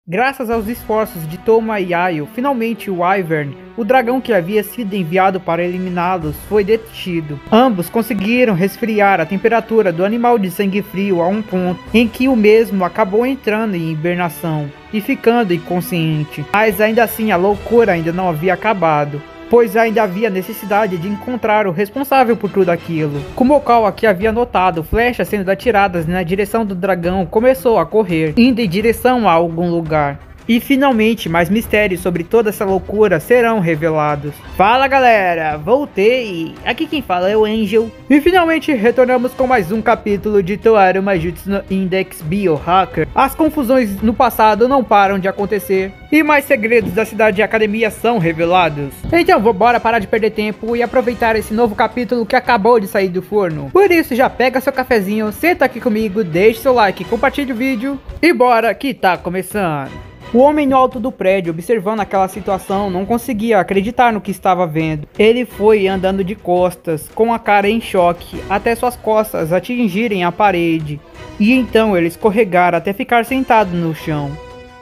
Graças aos esforços de Toma e Yayo, finalmente o Wyvern, o dragão que havia sido enviado para eliminá-los, foi detido. Ambos conseguiram resfriar a temperatura do animal de sangue frio a um ponto em que o mesmo acabou entrando em hibernação e ficando inconsciente. Mas ainda assim a loucura ainda não havia acabado, pois ainda havia necessidade de encontrar o responsável por tudo aquilo. Kumokawa, que havia notado flechas sendo atiradas na direção do dragão, começou a correr, indo em direção a algum lugar. E finalmente, mais mistérios sobre toda essa loucura serão revelados. Fala galera, voltei! Aqui quem fala é o Angel. E finalmente retornamos com mais um capítulo de Toaru Maijutsu no Index Biohacker. As confusões no passado não param de acontecer, e mais segredos da cidade e academia são revelados. Então bora parar de perder tempo e aproveitar esse novo capítulo que acabou de sair do forno. Por isso já pega seu cafezinho, senta aqui comigo, deixe seu like, compartilhe o vídeo e bora que tá começando. O homem no alto do prédio, observando aquela situação, não conseguia acreditar no que estava vendo. Ele foi andando de costas, com a cara em choque, até suas costas atingirem a parede. E então ele escorregar até ficar sentado no chão.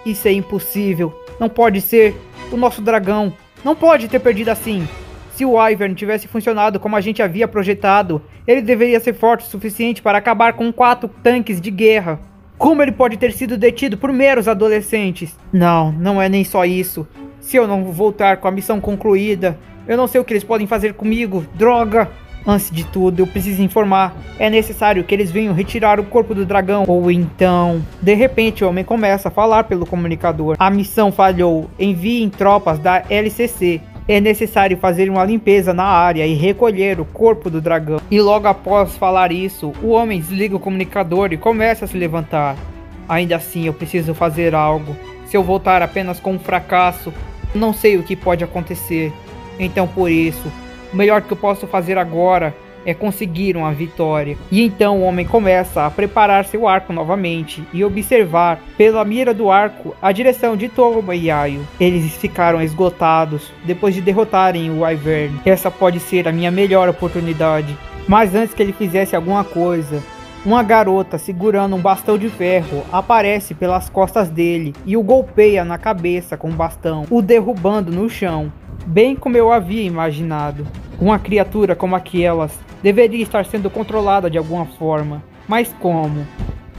Isso é impossível, não pode ser. O nosso dragão não pode ter perdido assim. Se o Wyvern tivesse funcionado como a gente havia projetado, ele deveria ser forte o suficiente para acabar com 4 tanques de guerra. Como ele pode ter sido detido por meros adolescentes? Não é nem só isso. Se eu não voltar com a missão concluída, eu não sei o que eles podem fazer comigo. Droga! Antes de tudo, eu preciso informar. É necessário que eles venham retirar o corpo do dragão. Ou então... De repente, o homem começa a falar pelo comunicador. A missão falhou. Enviem tropas da LCC. É necessário fazer uma limpeza na área e recolher o corpo do dragão. E logo após falar isso, o homem desliga o comunicador e começa a se levantar. Ainda assim, eu preciso fazer algo. Se eu voltar apenas com um fracasso, não sei o que pode acontecer. Então por isso, o melhor que eu posso fazer agora é conseguir uma vitória. E então o homem começa a preparar seu arco novamente e observar pela mira do arco a direção de Toma e Yayo. Eles ficaram esgotados depois de derrotarem o Wyvern. Essa pode ser a minha melhor oportunidade. Mas antes que ele fizesse alguma coisa, uma garota segurando um bastão de ferro aparece pelas costas dele e o golpeia na cabeça com o bastão, o derrubando no chão, bem como eu havia imaginado. Uma criatura como aquelas deveria estar sendo controlada de alguma forma, mas como?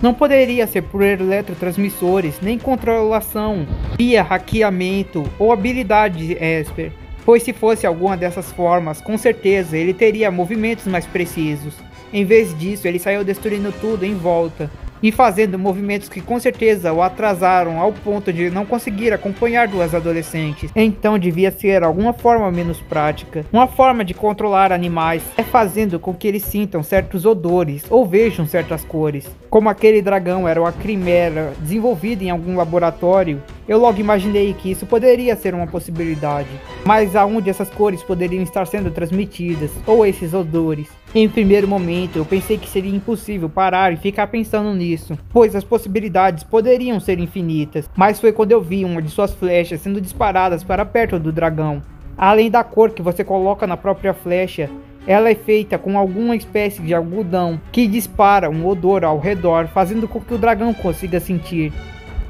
Não poderia ser por eletrotransmissores, nem controlação via hackeamento ou habilidade de Esper, pois se fosse alguma dessas formas, com certeza ele teria movimentos mais precisos. Em vez disso, ele saiu destruindo tudo em volta e fazendo movimentos que com certeza o atrasaram ao ponto de não conseguir acompanhar duas adolescentes. Então devia ser alguma forma menos prática. Uma forma de controlar animais é fazendo com que eles sintam certos odores ou vejam certas cores. Como aquele dragão era uma quimera desenvolvida em algum laboratório, eu logo imaginei que isso poderia ser uma possibilidade. Mas aonde essas cores poderiam estar sendo transmitidas, ou esses odores? Em primeiro momento, eu pensei que seria impossível parar e ficar pensando nisso, pois as possibilidades poderiam ser infinitas. Mas foi quando eu vi uma de suas flechas sendo disparadas para perto do dragão. Além da cor que você coloca na própria flecha, ela é feita com alguma espécie de algodão que dispara um odor ao redor, fazendo com que o dragão consiga sentir.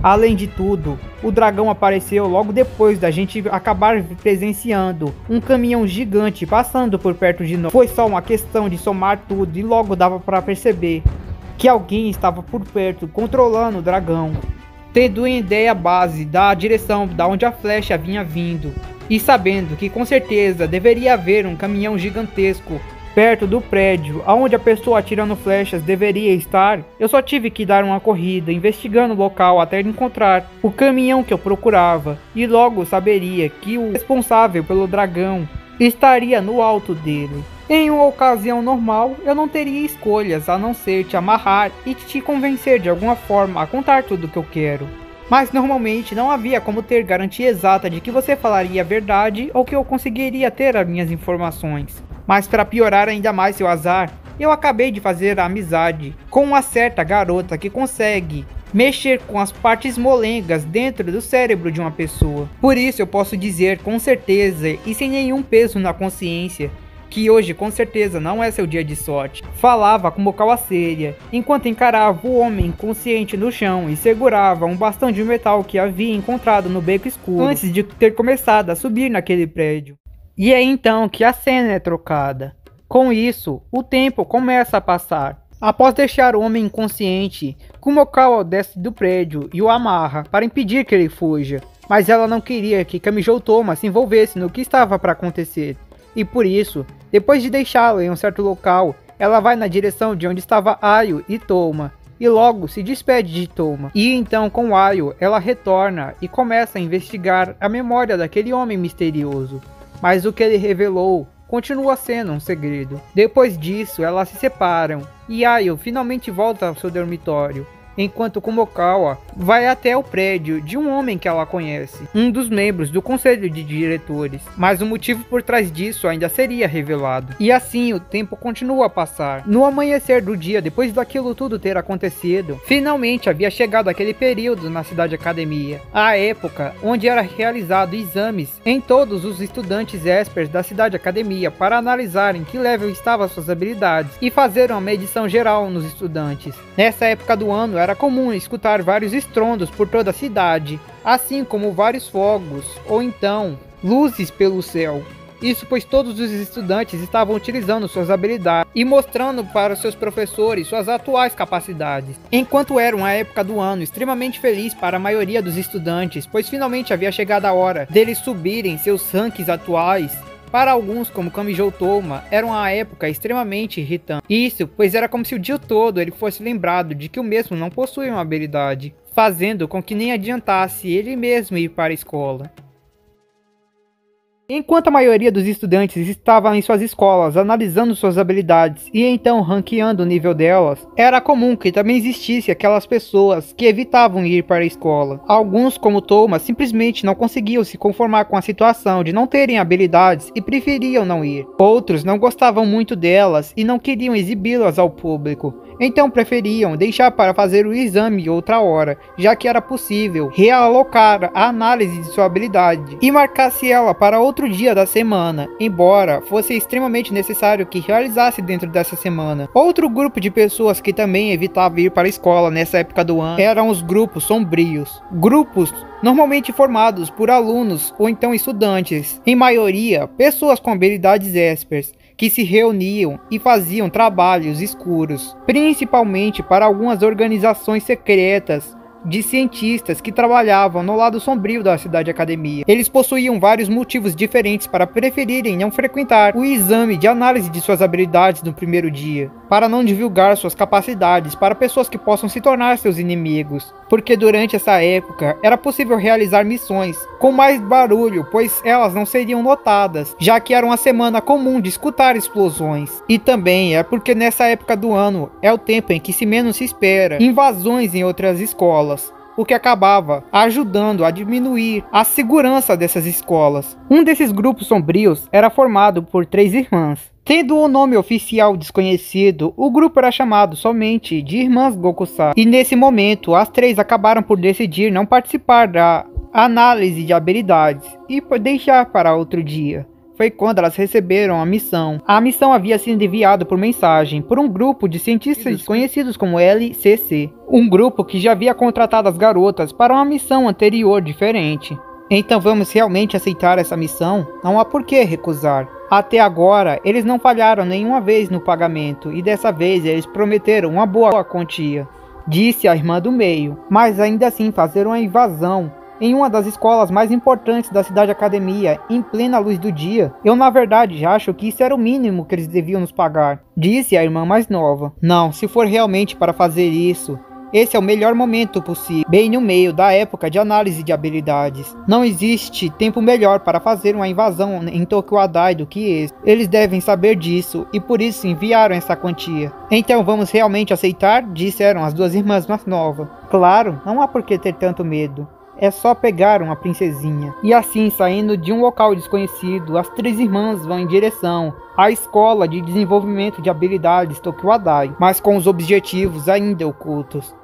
Além de tudo, o dragão apareceu logo depois da gente acabar presenciando um caminhão gigante passando por perto de nós. Foi só uma questão de somar tudo e logo dava para perceber que alguém estava por perto controlando o dragão, tendo uma ideia base da direção da onde a flecha vinha vindo e sabendo que com certeza deveria haver um caminhão gigantesco perto do prédio onde a pessoa atirando flechas deveria estar. Eu só tive que dar uma corrida, investigando o local até encontrar o caminhão que eu procurava, e logo saberia que o responsável pelo dragão estaria no alto dele. Em uma ocasião normal, eu não teria escolhas a não ser te amarrar e te convencer de alguma forma a contar tudo o que eu quero. Mas normalmente não havia como ter garantia exata de que você falaria a verdade ou que eu conseguiria ter as minhas informações. Mas para piorar ainda mais seu azar, eu acabei de fazer amizade com uma certa garota que consegue mexer com as partes molengas dentro do cérebro de uma pessoa. Por isso eu posso dizer com certeza e sem nenhum peso na consciência que hoje com certeza não é seu dia de sorte. Falava com boca séria, enquanto encarava o homem inconsciente no chão e segurava um bastão de metal que havia encontrado no beco escuro antes de ter começado a subir naquele prédio. E é então que a cena é trocada. Com isso, o tempo começa a passar. Após deixar o homem inconsciente, Kumokawa desce do prédio e o amarra para impedir que ele fuja. Mas ela não queria que Kamijou Toma se envolvesse no que estava para acontecer. E por isso, depois de deixá-lo em um certo local, ela vai na direção de onde estava Ayo e Toma. E logo se despede de Toma. E então com Ayo, ela retorna e começa a investigar a memória daquele homem misterioso. Mas o que ele revelou continua sendo um segredo. Depois disso, elas se separam e Ayo finalmente volta ao seu dormitório, enquanto Kumokawa vai até o prédio de um homem que ela conhece, um dos membros do conselho de diretores, mas o motivo por trás disso ainda seria revelado. E assim o tempo continua a passar. No amanhecer do dia, depois daquilo tudo ter acontecido, finalmente havia chegado aquele período na cidade academia, a época onde era realizado exames em todos os estudantes espers da cidade academia para analisar em que level estavam suas habilidades e fazer uma medição geral nos estudantes. Nessa época do ano era comum escutar vários estrondos por toda a cidade, assim como vários fogos, ou então luzes pelo céu. Isso pois todos os estudantes estavam utilizando suas habilidades e mostrando para seus professores suas atuais capacidades. Enquanto era uma época do ano extremamente feliz para a maioria dos estudantes, pois finalmente havia chegado a hora deles subirem seus rankings atuais. Para alguns, como Kamijou Toma, era uma época extremamente irritante. Isso, pois era como se o dia todo ele fosse lembrado de que o mesmo não possui uma habilidade, fazendo com que nem adiantasse ele mesmo ir para a escola. Enquanto a maioria dos estudantes estavam em suas escolas analisando suas habilidades e então ranqueando o nível delas, era comum que também existisse aquelas pessoas que evitavam ir para a escola. Alguns, como Toma, simplesmente não conseguiam se conformar com a situação de não terem habilidades e preferiam não ir. Outros não gostavam muito delas e não queriam exibi-las ao público. Então preferiam deixar para fazer o exame outra hora, já que era possível realocar a análise de sua habilidade e marcasse ela para outro dia da semana, embora fosse extremamente necessário que realizasse dentro dessa semana. Outro grupo de pessoas que também evitava ir para a escola nessa época do ano eram os grupos sombrios. Grupos normalmente formados por alunos ou então estudantes, em maioria pessoas com habilidades espers, que se reuniam e faziam trabalhos escuros, principalmente para algumas organizações secretas de cientistas que trabalhavam no lado sombrio da cidade academia. Eles possuíam vários motivos diferentes para preferirem não frequentar o exame de análise de suas habilidades no primeiro dia, para não divulgar suas capacidades para pessoas que possam se tornar seus inimigos, porque durante essa época era possível realizar missões com mais barulho, pois elas não seriam notadas, já que era uma semana comum de escutar explosões. E também é porque nessa época do ano é o tempo em que se menos se espera invasões em outras escolas, o que acabava ajudando a diminuir a segurança dessas escolas. Um desses grupos sombrios era formado por 3 irmãs. Tendo o nome oficial desconhecido, o grupo era chamado somente de Irmãs Gokusai. E nesse momento, as 3 acabaram por decidir não participar da análise de habilidades e por deixar para outro dia. Foi quando elas receberam a missão. A missão havia sido enviada por mensagem por um grupo de cientistas conhecidos como LCC. Um grupo que já havia contratado as garotas para uma missão anterior diferente. Então vamos realmente aceitar essa missão? Não há por que recusar. Até agora, eles não falharam nenhuma vez no pagamento e dessa vez eles prometeram uma boa quantia, disse a irmã do meio. Mas ainda assim fazer uma invasão em uma das escolas mais importantes da cidade academia, em plena luz do dia, eu na verdade já acho que isso era o mínimo que eles deviam nos pagar, disse a irmã mais nova. Não, se for realmente para fazer isso, esse é o melhor momento possível, bem no meio da época de análise de habilidades. Não existe tempo melhor para fazer uma invasão em Tokuwadai do que esse. Eles devem saber disso e por isso enviaram essa quantia. Então vamos realmente aceitar? Disseram as 2 irmãs mais novas. Claro, não há por que ter tanto medo. É só pegar uma princesinha. E assim, saindo de um local desconhecido, as 3 irmãs vão em direção à escola de desenvolvimento de habilidades Tokuwadai, mas com os objetivos ainda ocultos.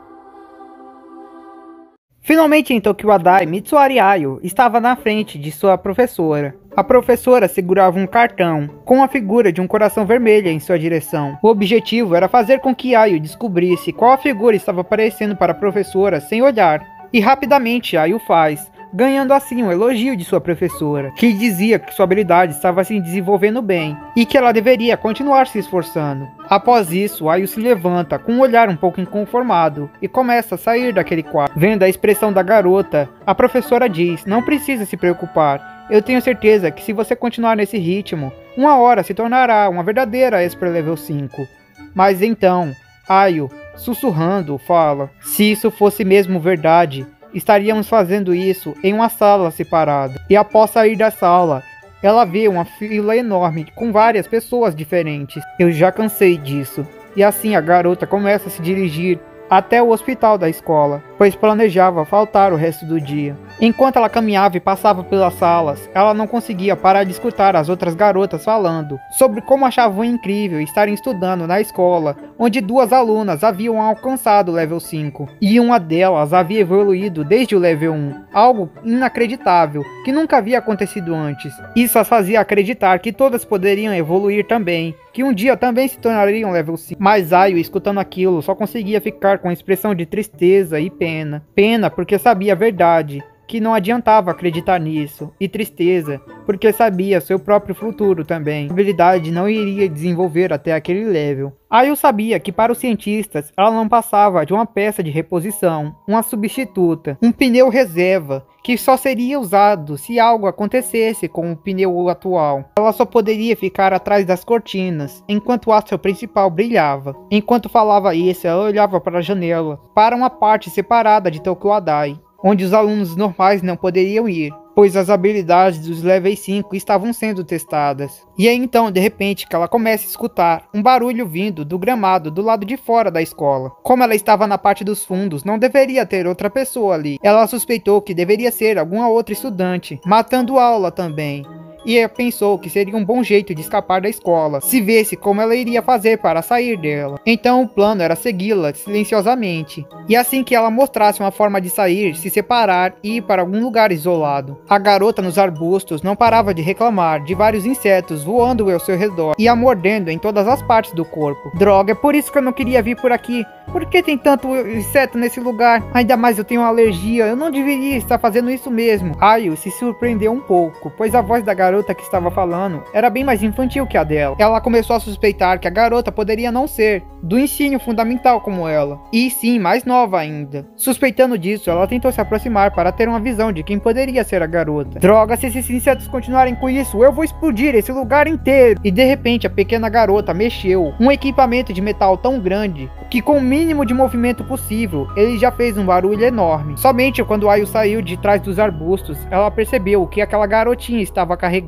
Finalmente em Tokuwadai, Mitsuari Ayo estava na frente de sua professora. A professora segurava um cartão com a figura de um coração vermelho em sua direção. O objetivo era fazer com que Ayu descobrisse qual a figura estava aparecendo para a professora sem olhar. E rapidamente Ayu faz, ganhando assim um elogio de sua professora, que dizia que sua habilidade estava se desenvolvendo bem e que ela deveria continuar se esforçando. Após isso, Ayu se levanta com um olhar um pouco inconformado e começa a sair daquele quarto. Vendo a expressão da garota, a professora diz: "Não precisa se preocupar. Eu tenho certeza que se você continuar nesse ritmo, uma hora se tornará uma verdadeira Esper Level 5. Mas então, Ayu, sussurrando, fala: "Se isso fosse mesmo verdade, estaríamos fazendo isso em uma sala separada." E após sair da sala, ela vê uma fila enorme com várias pessoas diferentes. Eu já cansei disso. E assim a garota começa a se dirigir até o hospital da escola, pois planejava faltar o resto do dia. Enquanto ela caminhava e passava pelas salas, ela não conseguia parar de escutar as outras garotas falando sobre como achavam incrível estarem estudando na escola, onde duas alunas haviam alcançado o level 5, e uma delas havia evoluído desde o level 1, algo inacreditável, que nunca havia acontecido antes. Isso as fazia acreditar que todas poderiam evoluir também, que um dia também se tornariam level 5. Mas Ayu, escutando aquilo, só conseguia ficar com expressão de tristeza e pena. Pena porque sabia a verdade, que não adiantava acreditar nisso, e tristeza, porque sabia seu próprio futuro também. A habilidade não iria desenvolver até aquele level. Ayu sabia que para os cientistas, ela não passava de uma peça de reposição, uma substituta, um pneu reserva, que só seria usado se algo acontecesse com o pneu atual. Ela só poderia ficar atrás das cortinas, enquanto o astro principal brilhava. Enquanto falava isso, ela olhava para a janela, para uma parte separada de Tokyo Adai, onde os alunos normais não poderiam ir, pois as habilidades dos levels 5 estavam sendo testadas. E é então, de repente, que ela começa a escutar um barulho vindo do gramado do lado de fora da escola. Como ela estava na parte dos fundos, não deveria ter outra pessoa ali. Ela suspeitou que deveria ser alguma outra estudante, matando aula também. E pensou que seria um bom jeito de escapar da escola, se visse como ela iria fazer para sair dela. Então o plano era segui-la silenciosamente, e assim que ela mostrasse uma forma de sair, se separar e ir para algum lugar isolado. A garota nos arbustos não parava de reclamar de vários insetos voando ao seu redor e a mordendo em todas as partes do corpo. Droga, é por isso que eu não queria vir por aqui. Por que tem tanto inseto nesse lugar? Ainda mais eu tenho uma alergia, eu não deveria estar fazendo isso mesmo. Ayu se surpreendeu um pouco, pois a voz da garota que estava falando era bem mais infantil que a dela. Ela começou a suspeitar que a garota poderia não ser do ensino fundamental como ela, e sim mais nova ainda. Suspeitando disso, ela tentou se aproximar para ter uma visão de quem poderia ser a garota. Droga, se esses insetos continuarem com isso, eu vou explodir esse lugar inteiro. E de repente a pequena garota mexeu um equipamento de metal tão grande que com o mínimo de movimento possível, ele já fez um barulho enorme. Somente quando Ayu saiu de trás dos arbustos, ela percebeu que aquela garotinha estava carregando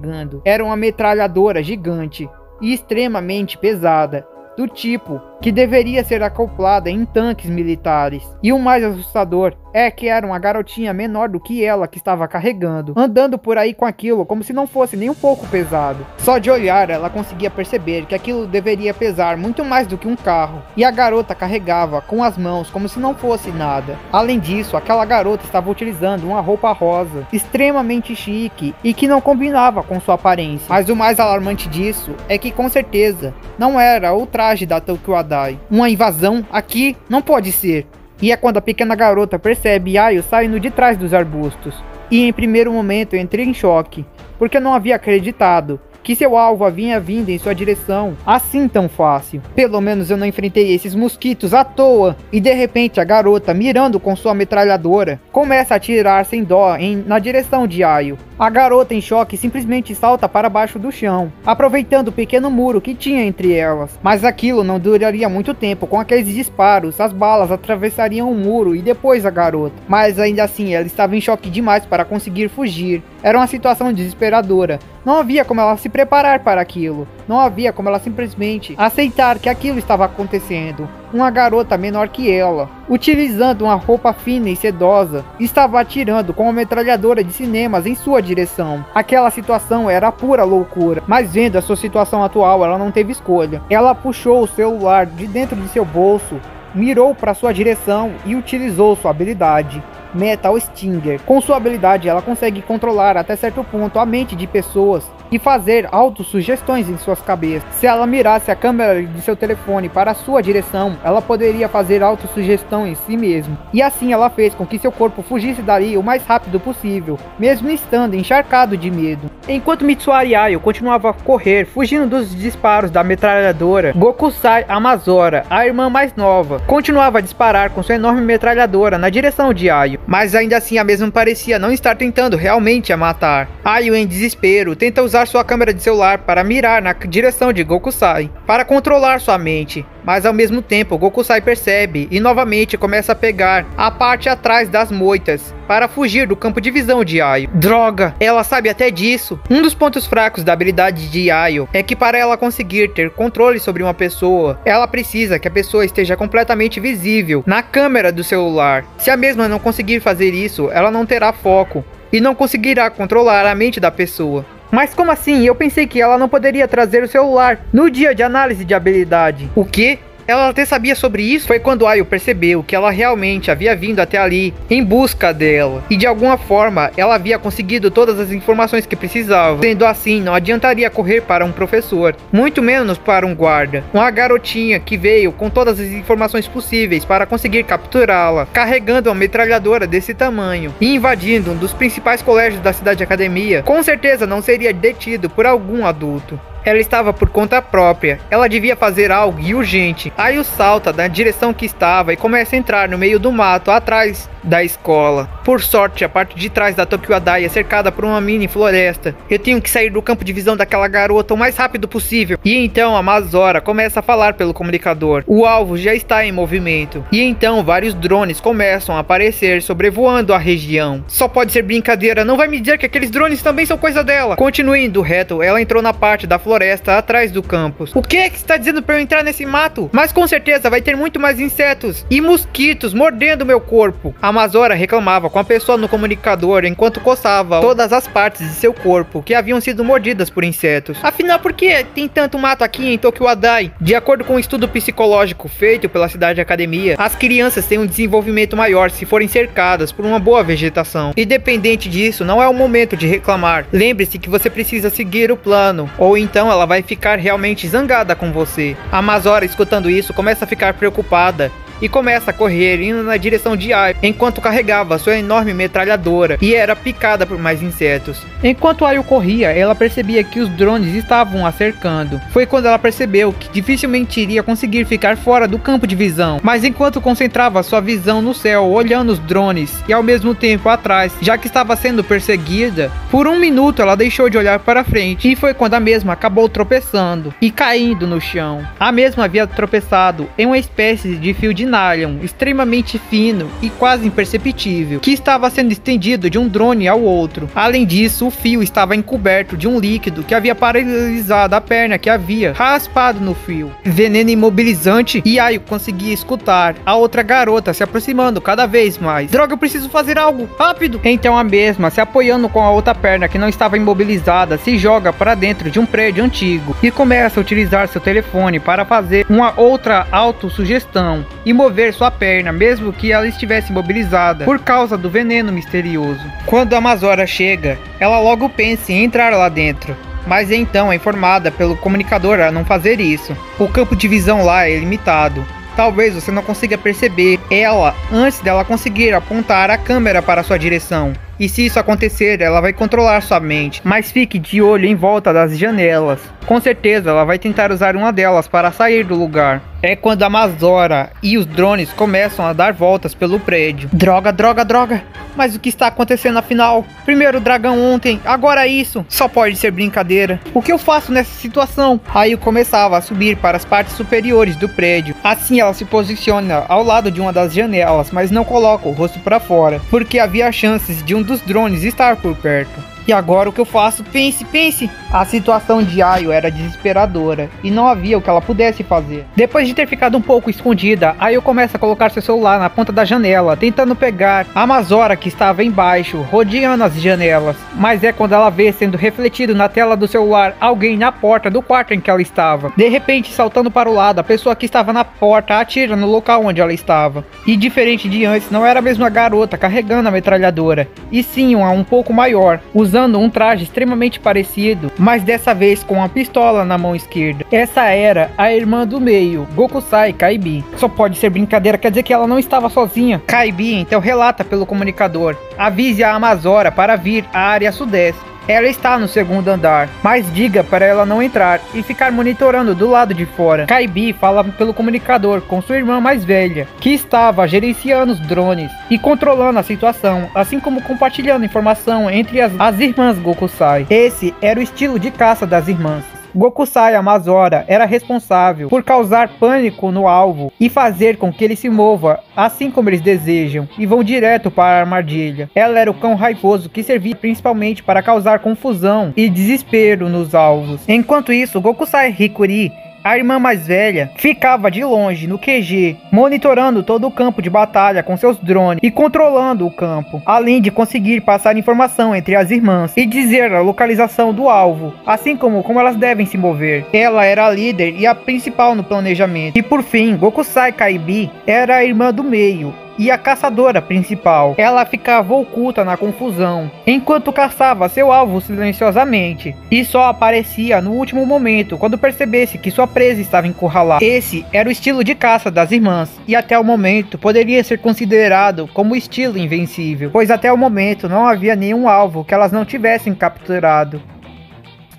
era uma metralhadora gigante e extremamente pesada, do tipo que deveria ser acoplada em tanques militares. E o mais assustador é que era uma garotinha menor do que ela que estava carregando, andando por aí com aquilo como se não fosse nem um pouco pesado. Só de olhar ela conseguia perceber que aquilo deveria pesar muito mais do que um carro, e a garota carregava com as mãos como se não fosse nada. Além disso, aquela garota estava utilizando uma roupa rosa, extremamente chique e que não combinava com sua aparência. Mas o mais alarmante disso é que com certeza não era o traje da Tokyo Adai. Uma invasão aqui não pode ser. E é quando a pequena garota percebe Ayu saindo de trás dos arbustos. E em primeiro momento eu entrei em choque, porque não havia acreditado que seu alvo havia vindo em sua direção assim tão fácil. Pelo menos eu não enfrentei esses mosquitos à toa. E de repente a garota, mirando com sua metralhadora, começa a atirar sem dó na direção de Ayu. A garota em choque simplesmente salta para baixo do chão, aproveitando o pequeno muro que tinha entre elas. Mas aquilo não duraria muito tempo. Com aqueles disparos, as balas atravessariam o muro e depois a garota. Mas ainda assim ela estava em choque demais para conseguir fugir. Era uma situação desesperadora. Não havia como ela se preparar para aquilo. Não havia como ela simplesmente aceitar que aquilo estava acontecendo. Uma garota menor que ela, utilizando uma roupa fina e sedosa, estava atirando com uma metralhadora de cinemas em sua direção. Aquela situação era pura loucura, mas vendo a sua situação atual, ela não teve escolha. Ela puxou o celular de dentro de seu bolso, mirou para sua direção e utilizou sua habilidade. Metal Stinger. Com sua habilidade, ela consegue controlar até certo ponto a mente de pessoas e fazer autossugestões em suas cabeças. Se ela mirasse a câmera de seu telefone para a sua direção, ela poderia fazer autossugestão em si mesma. E assim ela fez com que seu corpo fugisse dali o mais rápido possível, mesmo estando encharcado de medo. Enquanto Mitsuari Ayo continuava a correr, fugindo dos disparos da metralhadora, Gokusai Amazora, a irmã mais nova, continuava a disparar com sua enorme metralhadora na direção de Ayo. Mas ainda assim a mesma parecia não estar tentando realmente a matar. Ayo, em desespero, tenta usar sua câmera de celular para mirar na direção de Gokusai, para controlar sua mente. Mas ao mesmo tempo, Gokusai percebe e novamente começa a pegar a parte atrás das moitas para fugir do campo de visão de Ayo. Droga, ela sabe até disso. Um dos pontos fracos da habilidade de Ayo é que para ela conseguir ter controle sobre uma pessoa, ela precisa que a pessoa esteja completamente visível na câmera do celular. Se a mesma não conseguir fazer isso, ela não terá foco e não conseguirá controlar a mente da pessoa. Mas como assim? Eu pensei que ela não poderia trazer o celular no dia de análise de habilidade. O quê? Ela até sabia sobre isso. Foi quando Ayo percebeu que ela realmente havia vindo até ali em busca dela. E de alguma forma ela havia conseguido todas as informações que precisava. Sendo assim, não adiantaria correr para um professor, muito menos para um guarda. Uma garotinha que veio com todas as informações possíveis para conseguir capturá-la, carregando uma metralhadora desse tamanho e invadindo um dos principais colégios da cidade academia, com certeza não seria detido por algum adulto. Ela estava por conta própria, ela devia fazer algo e urgente. Ayo salta da direção que estava e começa a entrar no meio do mato atrás da escola. Por sorte, a parte de trás da Tokyo Adai é cercada por uma mini floresta. Eu tenho que sair do campo de visão daquela garota o mais rápido possível. E então a Amazora começa a falar pelo comunicador. O alvo já está em movimento. E então vários drones começam a aparecer sobrevoando a região. Só pode ser brincadeira, não vai me dizer que aqueles drones também são coisa dela. Continue indo reto, ela entrou na parte da floresta atrás do campus. O que é que está dizendo para eu entrar nesse mato? Mas com certeza vai ter muito mais insetos e mosquitos mordendo meu corpo. A Amazora reclamava com a pessoa no comunicador enquanto coçava todas as partes de seu corpo que haviam sido mordidas por insetos. Afinal, por que tem tanto mato aqui em Tokyo Adai? De acordo com um estudo psicológico feito pela cidade academia, as crianças têm um desenvolvimento maior se forem cercadas por uma boa vegetação. Independente disso, não é o momento de reclamar. Lembre-se que você precisa seguir o plano, ou então ela vai ficar realmente zangada com você. A Amazora, escutando isso, começa a ficar preocupada e começa a correr indo na direção de Ayo, enquanto carregava sua enorme metralhadora e era picada por mais insetos. Enquanto Ayo corria, ela percebia que os drones estavam a cercando. Foi quando ela percebeu que dificilmente iria conseguir ficar fora do campo de visão, mas enquanto concentrava sua visão no céu, olhando os drones e ao mesmo tempo atrás, já que estava sendo perseguida, por um minuto ela deixou de olhar para frente e foi quando a mesma acabou tropeçando e caindo no chão. A mesma havia tropeçado em uma espécie de fio de nylon extremamente fino e quase imperceptível, que estava sendo estendido de um drone ao outro. Além disso, o fio estava encoberto de um líquido que havia paralisado a perna que havia raspado no fio. Veneno imobilizante, e Ayo conseguia escutar a outra garota se aproximando cada vez mais. Droga, eu preciso fazer algo, rápido! Então a mesma, se apoiando com a outra perna que não estava imobilizada, se joga para dentro de um prédio antigo e começa a utilizar seu telefone para fazer uma outra autossugestão e mover sua perna, mesmo que ela estivesse imobilizada, por causa do veneno misterioso. Quando a Amazora chega, ela logo pensa em entrar lá dentro, mas então é informada pelo comunicador a não fazer isso. O campo de visão lá é limitado. Talvez você não consiga perceber ela antes dela conseguir apontar a câmera para sua direção. E se isso acontecer, ela vai controlar sua mente. Mas fique de olho em volta das janelas. Com certeza ela vai tentar usar uma delas para sair do lugar. É quando a Amazora e os drones começam a dar voltas pelo prédio. Droga, droga, droga! Mas o que está acontecendo afinal? Primeiro o dragão ontem, agora isso. Só pode ser brincadeira. O que eu faço nessa situação? Ayo começava a subir para as partes superiores do prédio. Assim ela se posiciona ao lado de uma das janelas, mas não coloca o rosto para fora, porque havia chances de um dos drones estar por perto. E agora o que eu faço? Pense, pense! A situação de Ayo era desesperadora e não havia o que ela pudesse fazer. Depois de ter ficado um pouco escondida, Ayo começa a colocar seu celular na ponta da janela, tentando pegar a Amazora que estava embaixo, rodeando as janelas. Mas é quando ela vê sendo refletido na tela do celular alguém na porta do quarto em que ela estava. De repente, saltando para o lado, a pessoa que estava na porta atira no local onde ela estava. E diferente de antes, não era mesmo a garota carregando a metralhadora, e sim uma um pouco maior, usando um traje extremamente parecido, mas dessa vez com uma pistola na mão esquerda. Essa era a irmã do meio, Gokusai Kaibi. Só pode ser brincadeira, quer dizer que ela não estava sozinha. Kaibi então relata pelo comunicador: avise a Amazora para vir à área sudeste. Ela está no segundo andar, mas diga para ela não entrar e ficar monitorando do lado de fora. Kaibi fala pelo comunicador com sua irmã mais velha, que estava gerenciando os drones e controlando a situação, assim como compartilhando informação entre as irmãs Gokusai. Esse era o estilo de caça das irmãs. Gokusai Amazora era responsável por causar pânico no alvo e fazer com que ele se mova assim como eles desejam e vão direto para a armadilha. Ela era o cão raivoso que servia principalmente para causar confusão e desespero nos alvos. Enquanto isso, Gokusai Hikuri, a irmã mais velha, ficava de longe no QG, monitorando todo o campo de batalha com seus drones e controlando o campo, além de conseguir passar informação entre as irmãs e dizer a localização do alvo, assim como elas devem se mover. Ela era a líder e a principal no planejamento. E por fim, Gokusai Kaibi era a irmã do meio e a caçadora principal. Ela ficava oculta na confusão, enquanto caçava seu alvo silenciosamente, e só aparecia no último momento, quando percebesse que sua presa estava encurralada. Esse era o estilo de caça das irmãs, e até o momento poderia ser considerado como estilo invencível, pois até o momento não havia nenhum alvo que elas não tivessem capturado.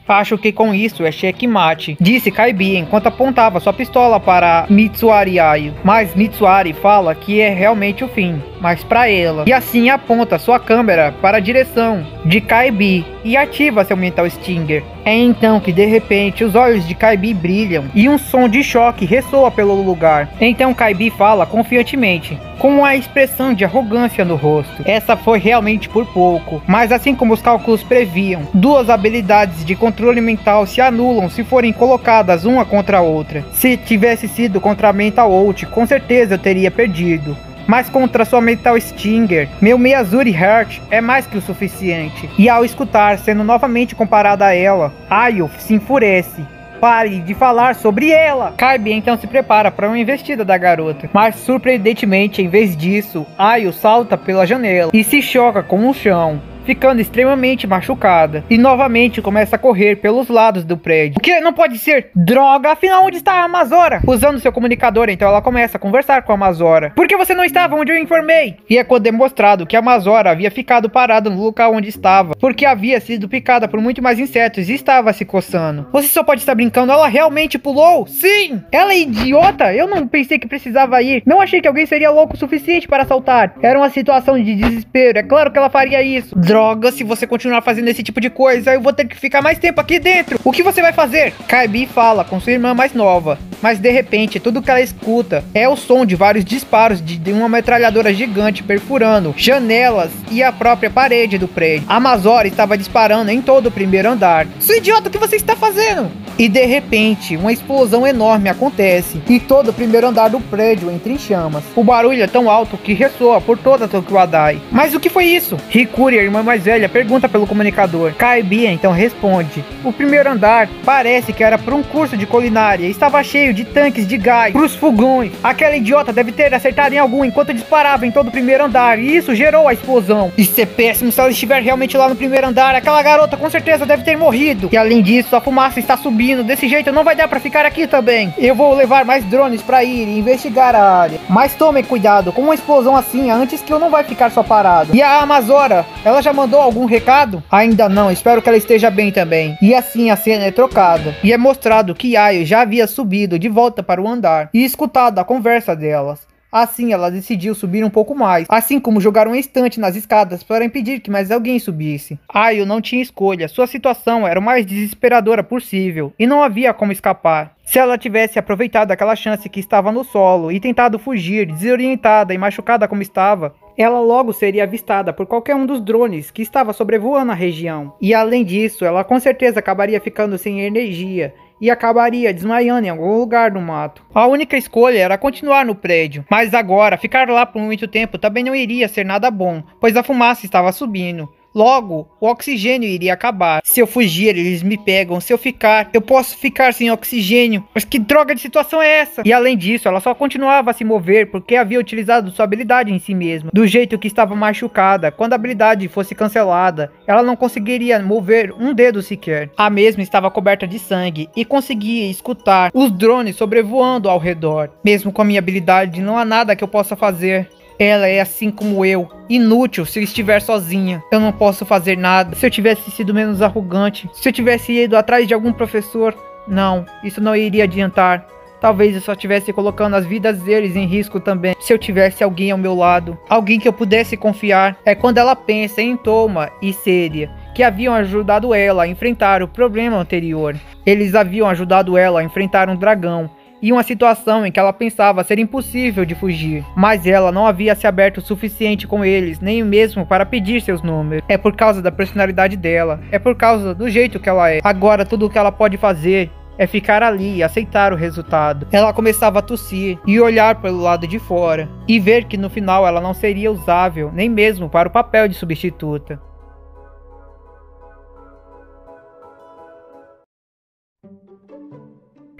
Acho que com isso é checkmate, disse Kaibi enquanto apontava sua pistola para Mitsuari Ayo. Mas Mitsuari fala que é realmente o fim, mas para ela. E assim aponta sua câmera para a direção de Kaibi e ativa seu Mental Stinger. É então que de repente os olhos de Kaibi brilham e um som de choque ressoa pelo lugar. Então Kaibi fala confiantemente, com uma expressão de arrogância no rosto. Essa foi realmente por pouco, mas assim como os cálculos previam, duas habilidades de controle mental se anulam se forem colocadas uma contra a outra. Se tivesse sido contra a Mental Ult, com certeza eu teria perdido. Mas contra sua Mental Stinger, meu Miyazuri Heart é mais que o suficiente. E ao escutar sendo novamente comparada a ela, Ayo se enfurece. Pare de falar sobre ela! Kaibi então se prepara para uma investida da garota, mas surpreendentemente, em vez disso, Ayo salta pela janela e se choca com o chão, ficando extremamente machucada, e novamente começa a correr pelos lados do prédio. O que? Não pode ser! Droga! Afinal, onde está a Amazora? Usando seu comunicador, então ela começa a conversar com a Amazora. Por que você não estava onde eu informei? E é quando demonstrado que a Amazora havia ficado parada no local onde estava, porque havia sido picada por muito mais insetos e estava se coçando. Você só pode estar brincando, ela realmente pulou? Sim! Ela é idiota? Eu não pensei que precisava ir. Não achei que alguém seria louco o suficiente para saltar. Era uma situação de desespero, é claro que ela faria isso. Droga, se você continuar fazendo esse tipo de coisa, eu vou ter que ficar mais tempo aqui dentro. O que você vai fazer? Kaibi fala com sua irmã mais nova, mas de repente tudo que ela escuta é o som de vários disparos de uma metralhadora gigante perfurando janelas e a própria parede do prédio. A Amazora estava disparando em todo o primeiro andar. Seu idiota, o que você está fazendo? E de repente, uma explosão enorme acontece e todo o primeiro andar do prédio entra em chamas. O barulho é tão alto que ressoa por toda Tokyo Adai. Mas o que foi isso? Hikuri, a irmã mais velha, pergunta pelo comunicador. Kaibi então responde: o primeiro andar parece que era para um curso de culinária e estava cheio de tanques de gás para os fogões. Aquela idiota deve ter acertado em algum enquanto disparava em todo o primeiro andar e isso gerou a explosão. Isso é péssimo. Se ela estiver realmente lá no primeiro andar, aquela garota com certeza deve ter morrido. E além disso, a fumaça está subindo. Desse jeito não vai dar pra ficar aqui também. Eu vou levar mais drones pra ir e investigar a área. Mas tomem cuidado, com uma explosão assim, antes que eu não vai ficar só parado. E a Amazora, ela já mandou algum recado? Ainda não, espero que ela esteja bem também. E assim a cena é trocada. E é mostrado que Ayo já havia subido de volta para o andar e escutado a conversa delas. Assim, ela decidiu subir um pouco mais, assim como jogar um estante nas escadas para impedir que mais alguém subisse. Ayo não tinha escolha, sua situação era o mais desesperadora possível, e não havia como escapar. Se ela tivesse aproveitado aquela chance que estava no solo e tentado fugir, desorientada e machucada como estava, ela logo seria avistada por qualquer um dos drones que estava sobrevoando a região. E além disso, ela com certeza acabaria ficando sem energia e acabaria desmaiando em algum lugar do mato. A única escolha era continuar no prédio, mas agora ficar lá por muito tempo também não iria ser nada bom, pois a fumaça estava subindo. Logo, o oxigênio iria acabar. Se eu fugir, eles me pegam. Se eu ficar, eu posso ficar sem oxigênio. Mas que droga de situação é essa? E além disso, ela só continuava a se mover porque havia utilizado sua habilidade em si mesma. Do jeito que estava machucada, quando a habilidade fosse cancelada, ela não conseguiria mover um dedo sequer. A mesma estava coberta de sangue e conseguia escutar os drones sobrevoando ao redor. Mesmo com a minha habilidade, não há nada que eu possa fazer. Ela é assim como eu, inútil se estiver sozinha. Eu não posso fazer nada. Se eu tivesse sido menos arrogante, se eu tivesse ido atrás de algum professor, não, isso não iria adiantar. Talvez eu só estivesse colocando as vidas deles em risco também. Se eu tivesse alguém ao meu lado, alguém que eu pudesse confiar. É quando ela pensa em Toma e Celia, que haviam ajudado ela a enfrentar o problema anterior. Eles haviam ajudado ela a enfrentar um dragão e uma situação em que ela pensava ser impossível de fugir, mas ela não havia se aberto o suficiente com eles, nem mesmo para pedir seus números. É por causa da personalidade dela, é por causa do jeito que ela é. Agora tudo o que ela pode fazer é ficar ali e aceitar o resultado. Ela começava a tossir e olhar pelo lado de fora, e ver que no final ela não seria usável, nem mesmo para o papel de substituta.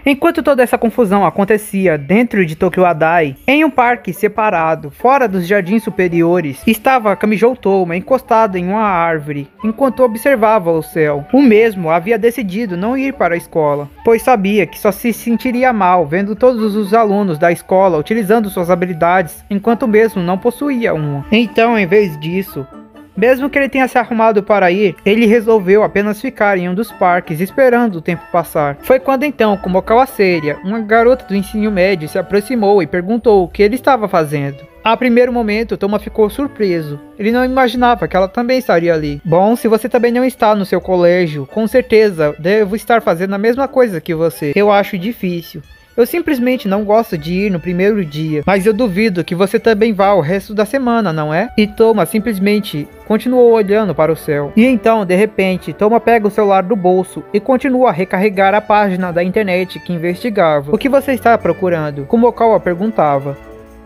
Enquanto toda essa confusão acontecia dentro de Tokyo Adai, em um parque separado, fora dos jardins superiores, estava Kamijou Toma encostado em uma árvore, enquanto observava o céu. O mesmo havia decidido não ir para a escola, pois sabia que só se sentiria mal vendo todos os alunos da escola utilizando suas habilidades, enquanto mesmo não possuía uma. Então, em vez disso, mesmo que ele tenha se arrumado para ir, ele resolveu apenas ficar em um dos parques esperando o tempo passar. Foi quando então Kumokawa Seria, uma garota do ensino médio, se aproximou e perguntou o que ele estava fazendo. A primeiro momento, Toma ficou surpreso. Ele não imaginava que ela também estaria ali. Bom, se você também não está no seu colégio, com certeza devo estar fazendo a mesma coisa que você. Eu acho difícil. Eu simplesmente não gosto de ir no primeiro dia, mas eu duvido que você também vá o resto da semana, não é? E Toma simplesmente continuou olhando para o céu. E então, de repente, Toma pega o celular do bolso e continua a recarregar a página da internet que investigava. O que você está procurando? Kumokawa perguntava.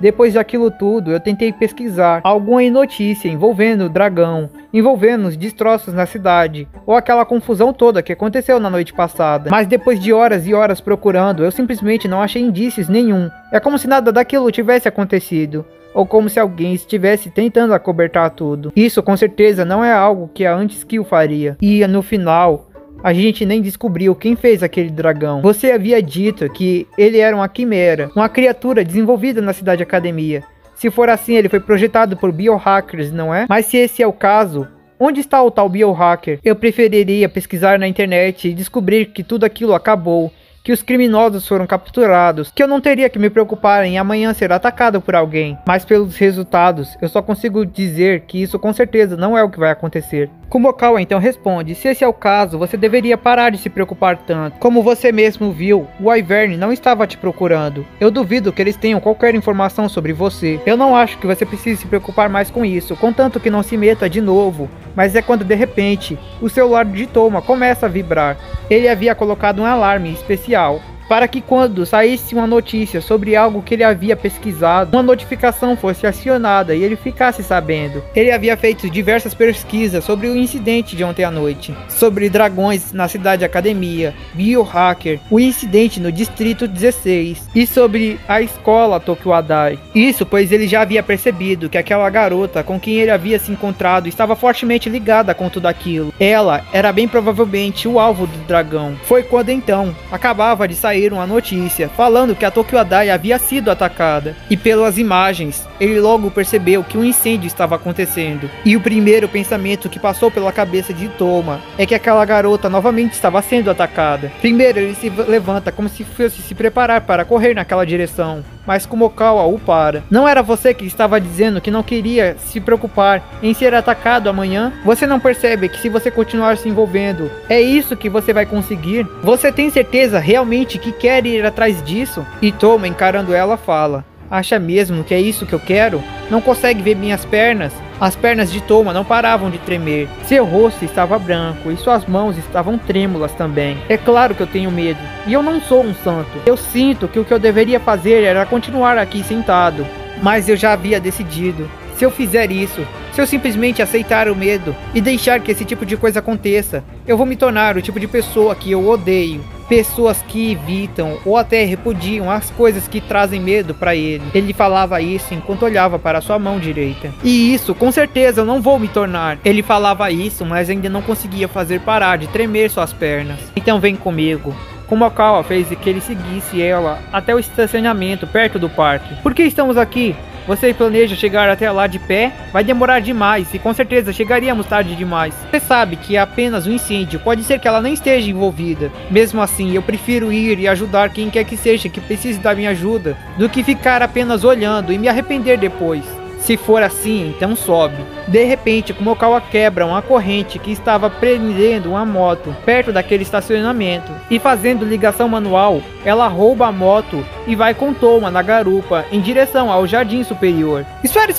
Depois daquilo tudo, eu tentei pesquisar alguma notícia envolvendo o dragão, envolvendo os destroços na cidade, ou aquela confusão toda que aconteceu na noite passada. Mas depois de horas e horas procurando, eu simplesmente não achei indícios nenhum. É como se nada daquilo tivesse acontecido, ou como se alguém estivesse tentando acobertar tudo. Isso com certeza não é algo que a Anti-Skill faria. E no final, a gente nem descobriu quem fez aquele dragão. Você havia dito que ele era uma quimera, uma criatura desenvolvida na Cidade Academia. Se for assim, ele foi projetado por biohackers, não é? Mas se esse é o caso, onde está o tal biohacker? Eu preferiria pesquisar na internet e descobrir que tudo aquilo acabou, que os criminosos foram capturados, que eu não teria que me preocupar em amanhã ser atacado por alguém. Mas pelos resultados, eu só consigo dizer que isso com certeza não é o que vai acontecer. Kumokawa então responde, se esse é o caso, você deveria parar de se preocupar tanto. Como você mesmo viu, o Wyvern não estava te procurando. Eu duvido que eles tenham qualquer informação sobre você. Eu não acho que você precise se preocupar mais com isso, contanto que não se meta de novo. Mas é quando de repente, o celular de Toma começa a vibrar. Ele havia colocado um alarme especial para que quando saísse uma notícia sobre algo que ele havia pesquisado, uma notificação fosse acionada e ele ficasse sabendo. Ele havia feito diversas pesquisas sobre o incidente de ontem à noite, sobre dragões na Cidade Academia, biohacker, o incidente no Distrito 16 e sobre a escola Tokyo Adai. Isso pois ele já havia percebido que aquela garota com quem ele havia se encontrado estava fortemente ligada com tudo aquilo. Ela era bem provavelmente o alvo do dragão. Foi quando então acabava de sair uma notícia falando que a Tokyo Adai havia sido atacada, e pelas imagens ele logo percebeu que um incêndio estava acontecendo, e o primeiro pensamento que passou pela cabeça de Toma é que aquela garota novamente estava sendo atacada. Primeiro ele se levanta como se fosse se preparar para correr naquela direção, mas Kumokawa o para. Não era você que estava dizendo que não queria se preocupar em ser atacado amanhã? Você não percebe que se você continuar se envolvendo, é isso que você vai conseguir? Você tem certeza realmente que quer ir atrás disso? E Toma, encarando ela, fala, Acha mesmo que é isso que eu quero? Não consegue ver minhas pernas? As pernas de Toma não paravam de tremer. Seu rosto estava branco e suas mãos estavam trêmulas também. É claro que eu tenho medo. E eu não sou um santo. Eu sinto que o que eu deveria fazer era continuar aqui sentado. Mas eu já havia decidido. Se eu fizer isso, se eu simplesmente aceitar o medo e deixar que esse tipo de coisa aconteça, eu vou me tornar o tipo de pessoa que eu odeio. Pessoas que evitam ou até repudiam as coisas que trazem medo para ele. Ele falava isso enquanto olhava para sua mão direita. E isso, com certeza, eu não vou me tornar. Ele falava isso, mas ainda não conseguia fazer parar de tremer suas pernas. Então vem comigo. Kumokawa fez que ele seguisse ela até o estacionamento perto do parque. Por que estamos aqui? Você planeja chegar até lá de pé? Vai demorar demais e com certeza chegaríamos tarde demais. Você sabe que é apenas um incêndio, pode ser que ela não esteja envolvida. Mesmo assim, eu prefiro ir e ajudar quem quer que seja que precise da minha ajuda, do que ficar apenas olhando e me arrepender depois. Se for assim, então sobe. De repente, Kumokawa quebra uma corrente que estava prendendo uma moto perto daquele estacionamento. E fazendo ligação manual, ela rouba a moto e vai com Toma na garupa em direção ao jardim superior. Espera,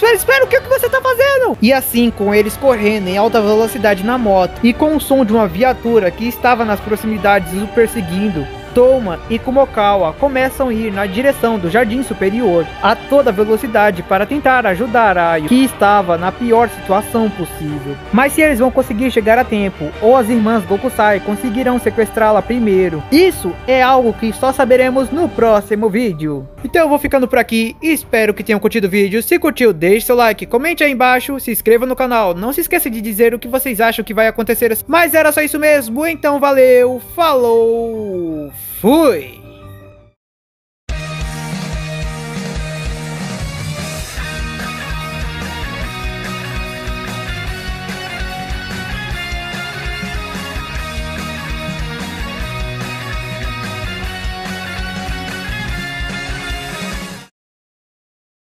o que você tá fazendo? E assim, com eles correndo em alta velocidade na moto e com o som de uma viatura que estava nas proximidades o perseguindo, Toma e Kumokawa começam a ir na direção do jardim superior a toda velocidade para tentar ajudar Ayo, que estava na pior situação possível. Mas se eles vão conseguir chegar a tempo, ou as irmãs Gokusai conseguirão sequestrá-la primeiro, isso é algo que só saberemos no próximo vídeo. Então eu vou ficando por aqui, espero que tenham curtido o vídeo. Se curtiu, deixe seu like, comente aí embaixo, se inscreva no canal, não se esqueça de dizer o que vocês acham que vai acontecer. Mas era só isso mesmo, então valeu, falou! Fui!